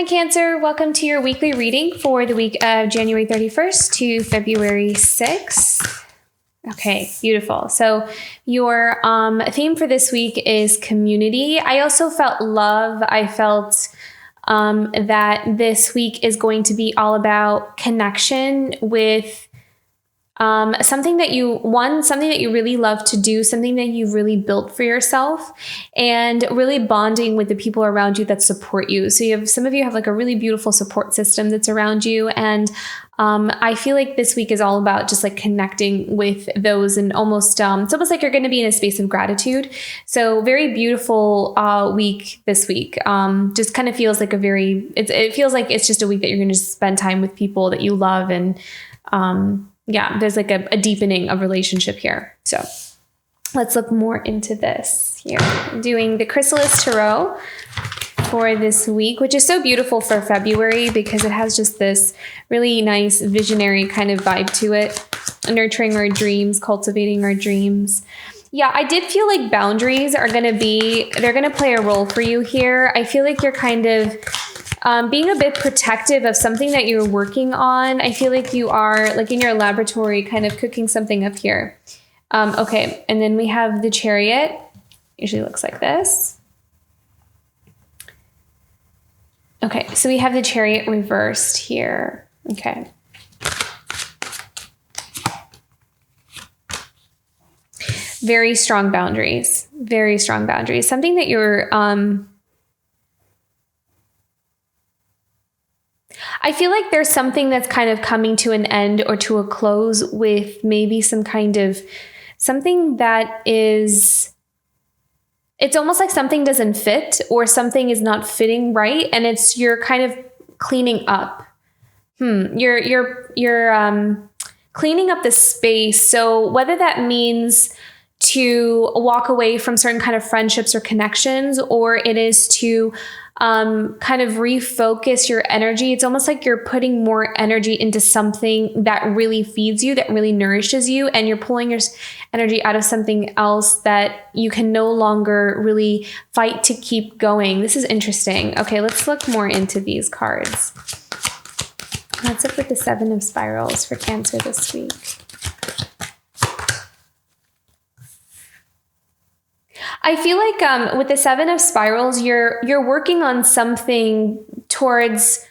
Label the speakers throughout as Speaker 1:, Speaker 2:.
Speaker 1: Hi Cancer, welcome to your weekly reading for the week of January 31st to February 6th. Okay, beautiful. So your theme for this week is community. I also felt love. I felt that this week is going to be all about connection with something that you really love to do, something that you've really built for yourself, and really bonding with the people around you that support you. So some of you have like a really beautiful support system that's around you. And I feel like this week is all about just like connecting with those, and almost, it's almost like you're going to be in a space of gratitude. So very beautiful week this week. Just kind of feels like it feels like it's just a week that you're going to spend time with people that you love. And yeah, there's like a deepening of relationship here. So let's look more into this here. I'm doing the Chrysalis Tarot for this week, which is so beautiful for February because it has just this really nice visionary kind of vibe to it. Nurturing our dreams, cultivating our dreams. Yeah, I did feel like boundaries they're going to play a role for you here. I feel like you're kind of being a bit protective of something that you're working on. I feel like you are like in your laboratory kind of cooking something up here. Okay, and then we have the Chariot. Usually looks like this. Okay, so we have the Chariot reversed here. Okay. Very strong boundaries. Very strong boundaries. Something that you're... I feel like there's something that's kind of coming to an end or to a close with maybe some kind of something that is, it's almost like something doesn't fit or something is not fitting right. And you're kind of cleaning up. You're cleaning up the space. So whether that means to walk away from certain kind of friendships or connections, or it is to kind of refocus your energy. It's almost like you're putting more energy into something that really feeds you, that really nourishes you, and you're pulling your energy out of something else that you can no longer really fight to keep going. This is interesting. Okay, let's look more into these cards. Let's look at the Seven of Spirals for Cancer this week. I feel like with the Seven of Spirals, you're working on something towards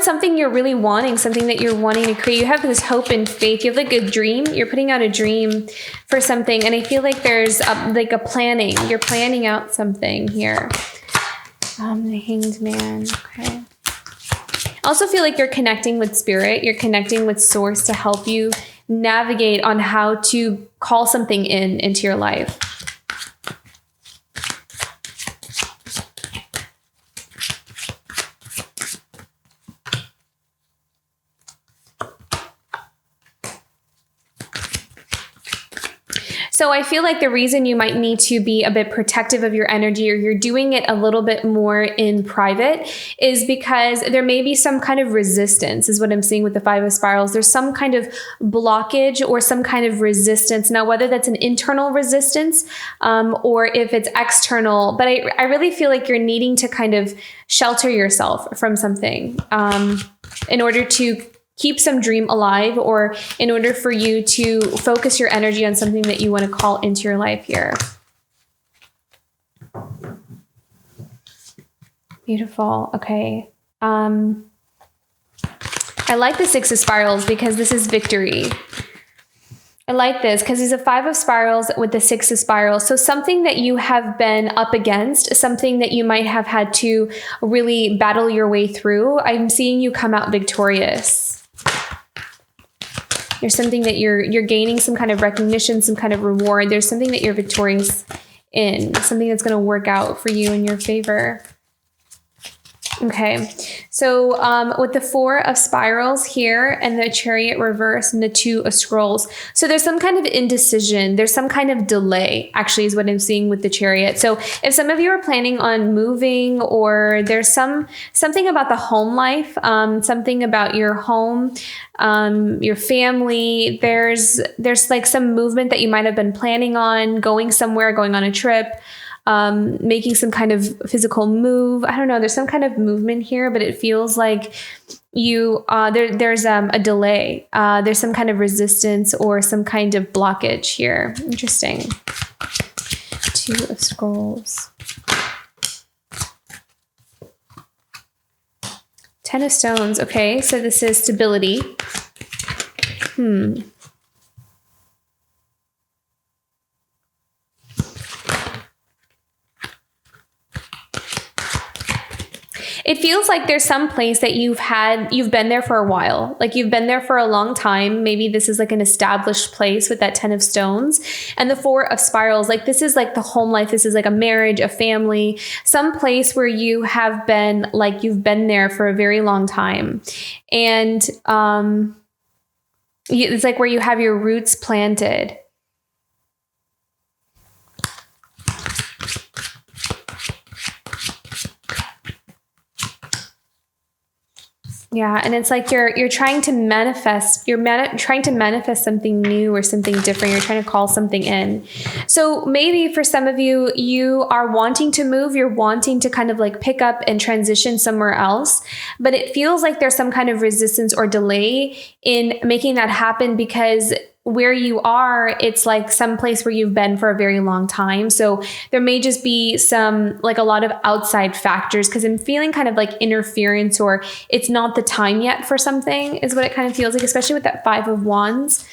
Speaker 1: something you're really wanting, something that you're wanting to create. You have this hope and faith. You have like a dream. You're putting out a dream for something. And I feel like there's like a planning. You're planning out something here. The Hanged Man. Okay. I also feel like you're connecting with spirit. You're connecting with source to help you navigate on how to call something into your life. So I feel like the reason you might need to be a bit protective of your energy, or you're doing it a little bit more in private, is because there may be some kind of resistance, is what I'm seeing with the Five of Spirals. There's some kind of blockage or some kind of resistance. Now, whether that's an internal resistance or if it's external, but I really feel like you're needing to kind of shelter yourself from something in order to keep some dream alive, or in order for you to focus your energy on something that you want to call into your life here. Beautiful. Okay. I like the Six of Spirals because this is victory. I like this because there's a Five of Spirals with the Six of Spirals. So something that you have been up against, something that you might have had to really battle your way through, I'm seeing you come out victorious. There's something that you're gaining some kind of recognition, some kind of reward. There's something that you're victorious in, something that's going to work out for you in your favor. Okay, so with the Four of Spirals here and the Chariot reverse and the Two of Scrolls. So there's some kind of indecision. There's some kind of delay, actually, is what I'm seeing with the Chariot. So if some of you are planning on moving, or there's something about the home life, something about your home, your family, there's like some movement that you might have been planning on, going somewhere, going on a trip. making some kind of physical move. I don't know. There's some kind of movement here, but it feels like there's a delay. There's some kind of resistance or some kind of blockage here. Interesting. Two of Scrolls. 10 of Stones. Okay, so this is stability. It feels like there's some place that you've been there for a while. Like you've been there for a long time. Maybe this is like an established place with that 10 of Stones and the 4 of Spirals. Like this is like the home life. This is like a marriage, a family, some place where you have been, like you've been there for a very long time. And it's like where you have your roots planted. Yeah, and it's like you're trying to manifest. Trying to manifest something new or something different. You're trying to call something in. So maybe for some of you, you are wanting to move. You're wanting to kind of like pick up and transition somewhere else, but it feels like there's some kind of resistance or delay in making that happen because where you are, it's like some place where you've been for a very long time. So there may just be some, like a lot of outside factors because I'm feeling kind of like interference or it's not the time yet for something is what it kind of feels like, especially with that 5 of Wands.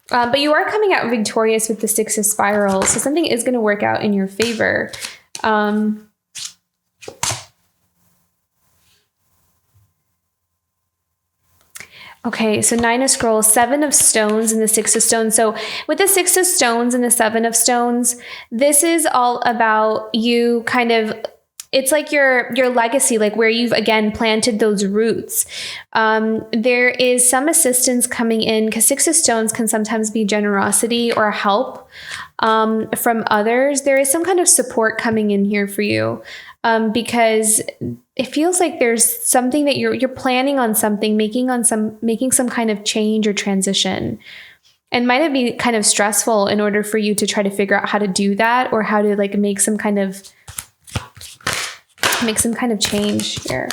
Speaker 1: But you are coming out victorious with the 6 of Spirals. So something is going to work out in your favor. Okay, so 9 of Scrolls, 7 of Stones, and the 6 of Stones. So with the 6 of Stones and the 7 of Stones, this is all about you kind of, it's like your legacy, like where you've again planted those roots. There is some assistance coming in because 6 of Stones can sometimes be generosity or help from others. There is some kind of support coming in here for you. Because it feels like there's something that you're planning on something, making some kind of change or transition. And might it be kind of stressful in order for you to try to figure out how to do that or how to like make some kind of change here.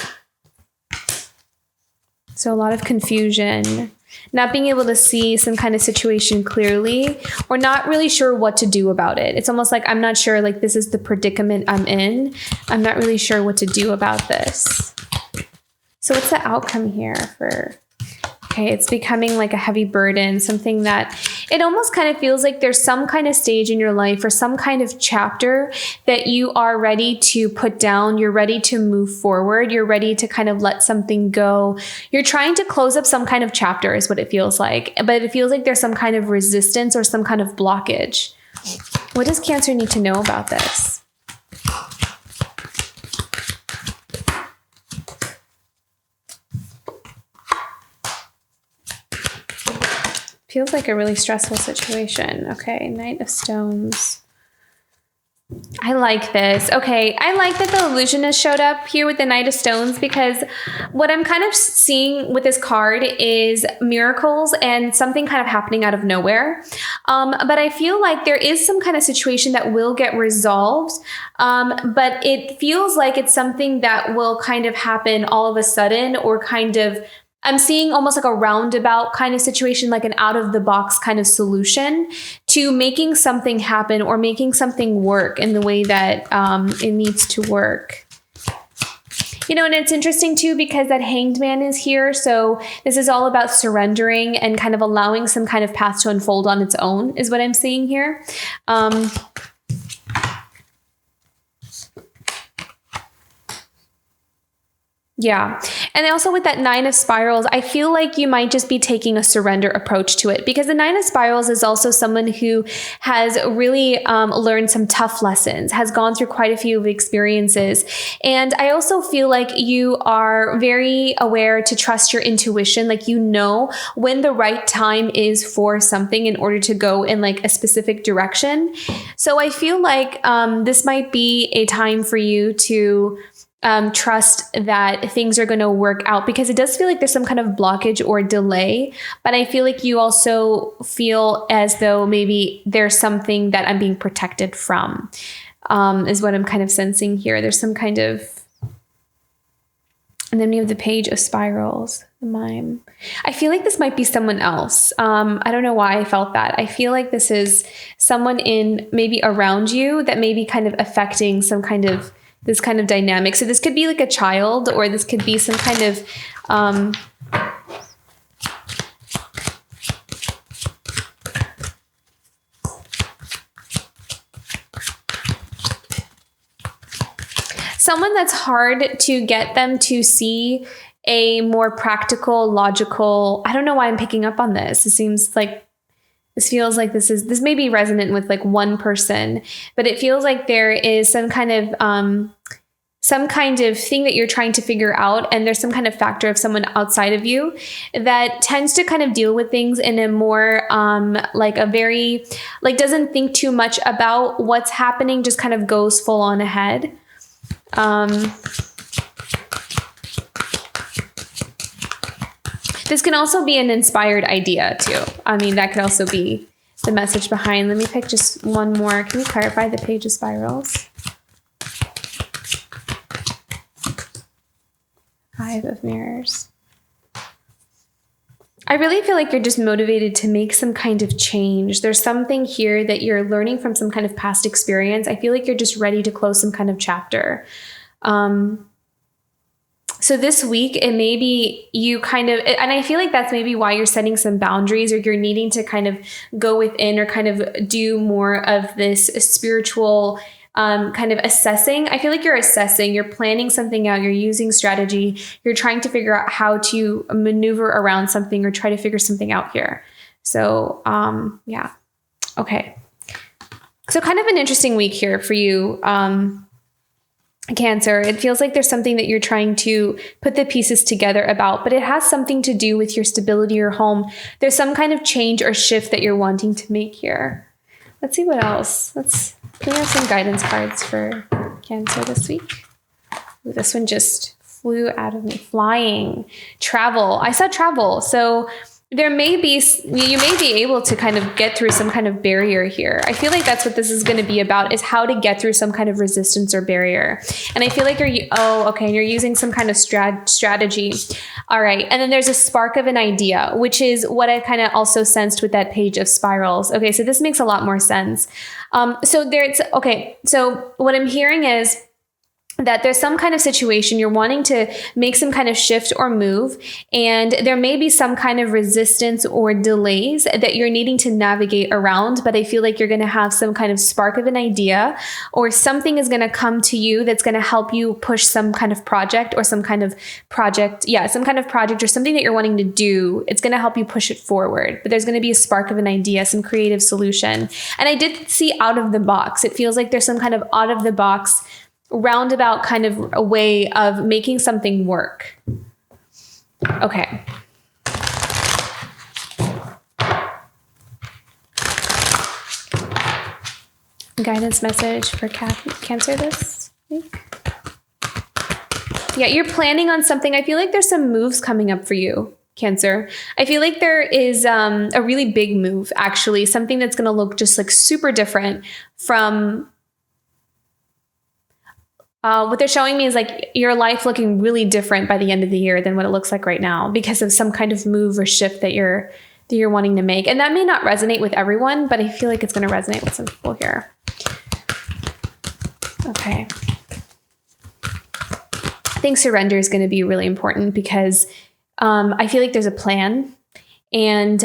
Speaker 1: So a lot of confusion, not being able to see some kind of situation clearly or not really sure what to do about it. It's almost like, I'm not sure, like this is the predicament I'm in. I'm not really sure what to do about this. So what's the outcome here for, okay, it's becoming like a heavy burden, something that it almost kind of feels like there's some kind of stage in your life or some kind of chapter that you are ready to put down. You're ready to move forward. You're ready to kind of let something go. You're trying to close up some kind of chapter is what it feels like, but it feels like there's some kind of resistance or some kind of blockage. What does Cancer need to know about this? Feels like a really stressful situation. Okay, Knight of Stones. I like this. Okay, I like that the illusionist showed up here with the Knight of Stones because what I'm kind of seeing with this card is miracles and something kind of happening out of nowhere. But I feel like there is some kind of situation that will get resolved. But it feels like it's something that will kind of happen all of a sudden or kind of, I'm seeing almost like a roundabout kind of situation, like an out of the box kind of solution to making something happen or making something work in the way that it needs to work. You know, and it's interesting too, because that Hanged Man is here. So this is all about surrendering and kind of allowing some kind of path to unfold on its own is what I'm seeing here. Yeah. And also with that 9 of Spirals, I feel like you might just be taking a surrender approach to it because the 9 of Spirals is also someone who has really learned some tough lessons, has gone through quite a few experiences. And I also feel like you are very aware to trust your intuition. Like, you know, when the right time is for something in order to go in like a specific direction. So I feel like this might be a time for you to trust that things are going to work out because it does feel like there's some kind of blockage or delay, but I feel like you also feel as though maybe there's something that I'm being protected from. is what I'm kind of sensing here. There's some kind of, and then we have the Page of Spirals, the Mime. I feel like this might be someone else. I don't know why I felt that. I feel like this is someone in maybe around you that may be kind of affecting some kind of this kind of dynamic. So this could be like a child, or this could be some kind of someone that's hard to get them to see a more practical, logical. I don't know why I'm picking up on this. It seems like this feels like this may be resonant with like one person, but it feels like there is some kind of thing that you're trying to figure out, and there's some kind of factor of someone outside of you that tends to kind of deal with things in a more like a very like doesn't think too much about what's happening, just kind of goes full on ahead. This can also be an inspired idea too. I mean, that could also be the message behind. Let me pick just one more. Can you clarify the Page of Spirals? Five of Mirrors. I really feel like you're just motivated to make some kind of change. There's something here that you're learning from some kind of past experience. I feel like you're just ready to close some kind of chapter. So this week, it may be you kind of, and I feel like that's maybe why you're setting some boundaries, or you're needing to kind of go within or kind of do more of this spiritual kind of assessing. I feel like you're assessing, you're planning something out, you're using strategy, you're trying to figure out how to maneuver around something or try to figure something out here. So, yeah. Okay. So kind of an interesting week here for you, Cancer. It feels like there's something that you're trying to put the pieces together about, but it has something to do with your stability, your home. There's some kind of change or shift that you're wanting to make here. Let's see what else. We have some guidance cards for Cancer this week. Ooh, this one just flew out of me. Flying. Travel. I saw travel. So you may be able to kind of get through some kind of barrier here. I feel like that's what this is going to be about, is how to get through some kind of resistance or barrier. And I feel like you're using some kind of strategy. All right. And then there's a spark of an idea, which is what I kind of also sensed with that Page of Spirals. Okay. So this makes a lot more sense. So what I'm hearing is that there's some kind of situation you're wanting to make some kind of shift or move, and there may be some kind of resistance or delays that you're needing to navigate around. But I feel like you're going to have some kind of spark of an idea, or something is going to come to you that's going to help you push some kind of project or some kind of project. Yeah, some kind of project or something that you're wanting to do. It's going to help you push it forward. But there's going to be a spark of an idea, some creative solution. And I did see out of the box. It feels like there's some kind of out of the box roundabout kind of a way of making something work. Okay. Guidance message for Cancer this week. Yeah, you're planning on something. I feel like there's some moves coming up for you, Cancer. I feel like there is a really big move, actually, something that's going to look just like super different from what they're showing me is like your life looking really different by the end of the year than what it looks like right now, because of some kind of move or shift that you're wanting to make. And that may not resonate with everyone, but I feel like it's going to resonate with some people here. Okay. I think surrender is going to be really important, because I feel like there's a plan. And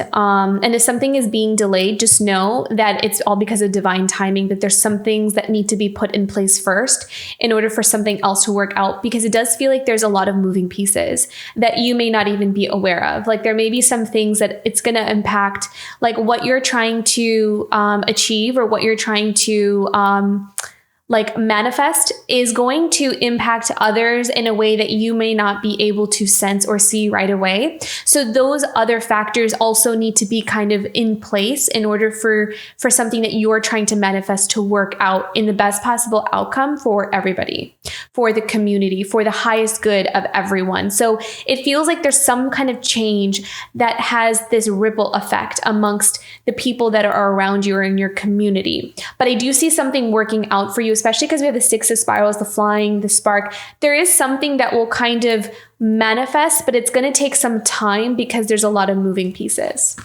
Speaker 1: if something is being delayed, just know that it's all because of divine timing, that there's some things that need to be put in place first in order for something else to work out, because it does feel like there's a lot of moving pieces that you may not even be aware of. Like there may be some things that it's going to impact, like what you're trying to achieve, or what you're trying to like manifest is going to impact others in a way that you may not be able to sense or see right away. So those other factors also need to be kind of in place in order for something that you're trying to manifest to work out in the best possible outcome for everybody, for the community, for the highest good of everyone. So it feels like there's some kind of change that has this ripple effect amongst the people that are around you or in your community. But I do see something working out for you, especially because we have the Six of Spirals, the flying, the spark. There is something that will kind of manifest, but it's going to take some time because there's a lot of moving pieces.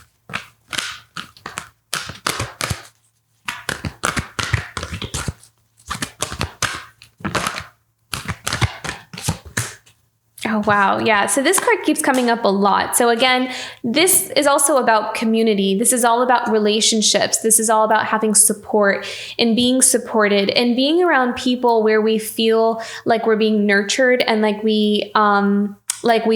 Speaker 1: Oh, wow. Yeah. So this card keeps coming up a lot. So again, this is also about community. This is all about relationships. This is all about having support and being supported and being around people where we feel like we're being nurtured and like we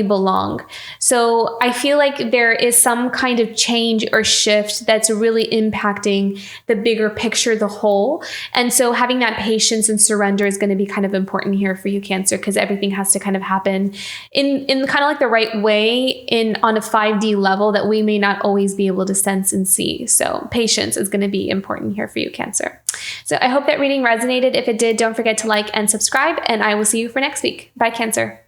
Speaker 1: belong. So I feel like there is some kind of change or shift that's really impacting the bigger picture, the whole. And so having that patience and surrender is going to be kind of important here for you, Cancer, because everything has to kind of happen in kind of like the right way on a 5D level that we may not always be able to sense and see. So patience is going to be important here for you, Cancer. So I hope that reading resonated. If it did, don't forget to like and subscribe, and I will see you for next week. Bye, Cancer.